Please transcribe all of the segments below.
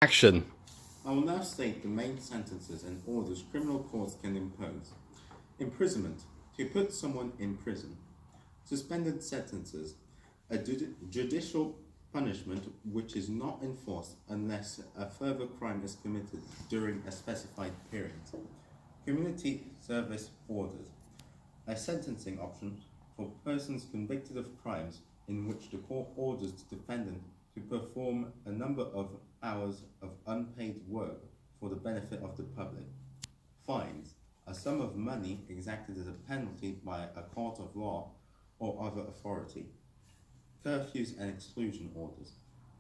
Action. I will now state the main sentences and orders criminal courts can impose. Imprisonment, to put someone in prison. Suspended sentences, a judicial punishment which is not enforced unless a further crime is committed during a specified period. Community service orders, a sentencing option for persons convicted of crimes in which the court orders the defendant to perform a number of hours of unpaid work for the benefit of the public. Fines, a sum of money exacted as a penalty by a court of law or other authority. Curfews and exclusion orders,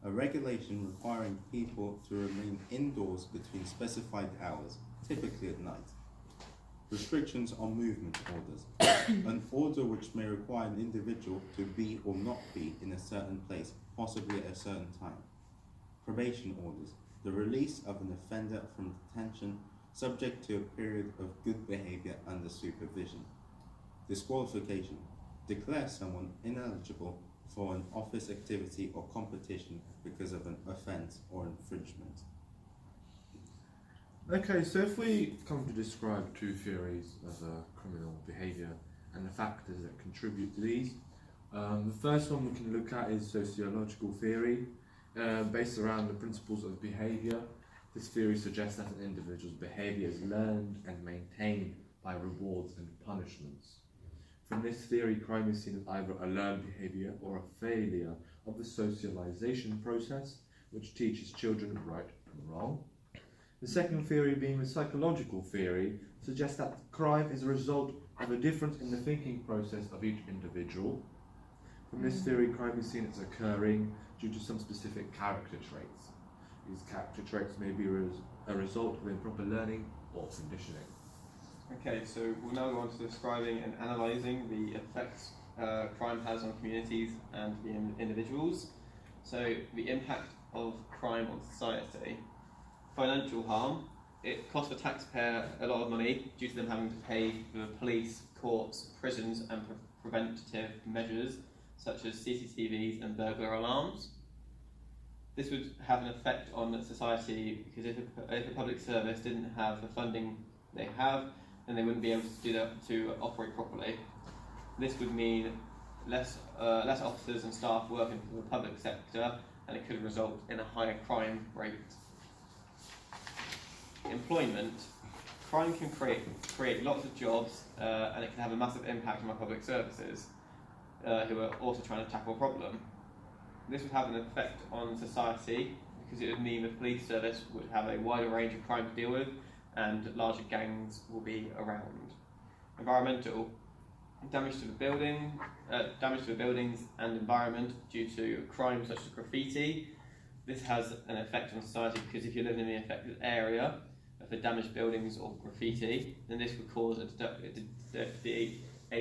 a regulation requiring people to remain indoors between specified hours, typically at night. Restrictions on movement orders, an order which may require an individual to be or not be in a certain place, possibly at a certain time. Probation orders, the release of an offender from detention subject to a period of good behaviour under supervision. Disqualification, declare someone ineligible for an office activity or competition because of an offence or infringement. Okay, so if we come to describe two theories of criminal behaviour and the factors that contribute to these, the first one we can look at is sociological theory, based around the principles of behaviour. This theory suggests that an individual's behaviour is learned and maintained by rewards and punishments. From this theory, crime is seen as either a learned behaviour or a failure of the socialisation process, which teaches children right from wrong. The second theory, being the psychological theory, suggests that crime is a result of a difference in the thinking process of each individual. From this theory, crime is seen as occurring due to some specific character traits. These character traits may be a result of improper learning or conditioning. Okay, so we'll now go on to describing and analysing the effects crime has on communities and the individuals. So the impact of crime on society. Financial harm. It costs the taxpayer a lot of money due to them having to pay for the police, courts, prisons and preventative measures such as CCTVs and burglar alarms. This would have an effect on society because if a public service didn't have the funding they have, then they wouldn't be able to do that to operate properly. This would mean less officers and staff working for the public sector, and it could result in a higher crime rate. Employment. Crime can create lots of jobs, and it can have a massive impact on our public services, who are also trying to tackle a problem. This would have an effect on society because it would mean the police service would have a wider range of crime to deal with, and larger gangs will be around. Environmental. Damage to the buildings and environment due to crimes such as graffiti. This has an effect on society because if you're living in the affected area of the damaged buildings or graffiti, then this would cause a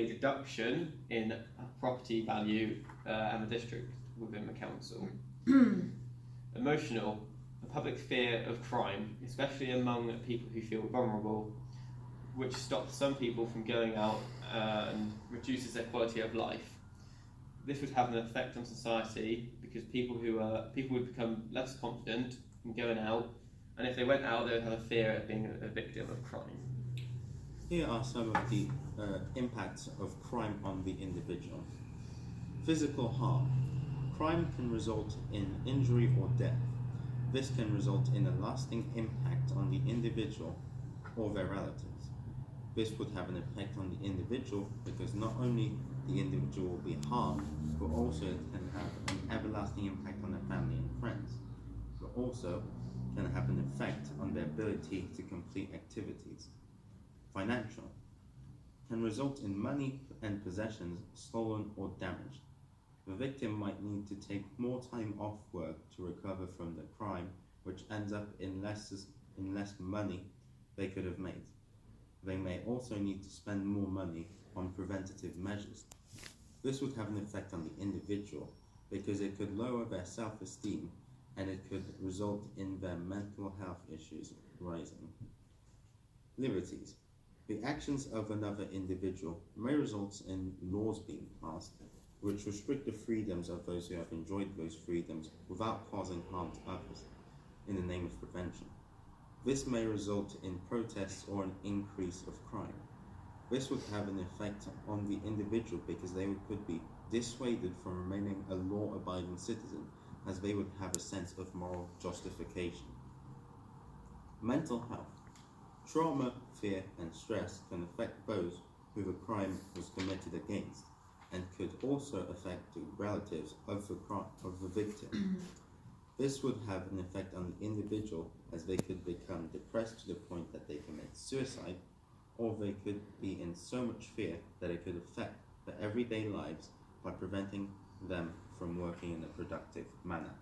deduction in property value and the district within the council. Emotional. A public fear of crime, especially among people who feel vulnerable, which stops some people from going out and reduces their quality of life. This would have an effect on society because people would become less confident in going out, and if they went out, they would have a fear of being a victim of crime. Here are some of the impacts of crime on the individual. Physical harm. Crime can result in injury or death. This can result in a lasting impact on the individual or their relatives. This would have an effect on the individual because not only the individual will be harmed, but also it can have an everlasting impact on their family and friends, but also can have an effect on their ability to complete activities. Financial. Can result in money and possessions stolen or damaged. The victim might need to take more time off work to recover from the crime, which ends up in less money they could have made. They may also need to spend more money on preventative measures. This would have an effect on the individual because it could lower their self-esteem and it could result in their mental health issues rising. Liberties. The actions of another individual may result in laws being passed which restrict the freedoms of those who have enjoyed those freedoms without causing harm to others. in the name of prevention. This may result in protests or an increase of crime. This would have an effect on the individual because they could be dissuaded from remaining a law-abiding citizen, as they would have a sense of moral justification. Mental health. Trauma, fear, and stress can affect those who the crime was committed against, and could also affect the relatives of the victim. This would have an effect on the individual, as they could become depressed to the point that they commit suicide, or they could be in so much fear that it could affect their everyday lives by preventing them from working in a productive manner.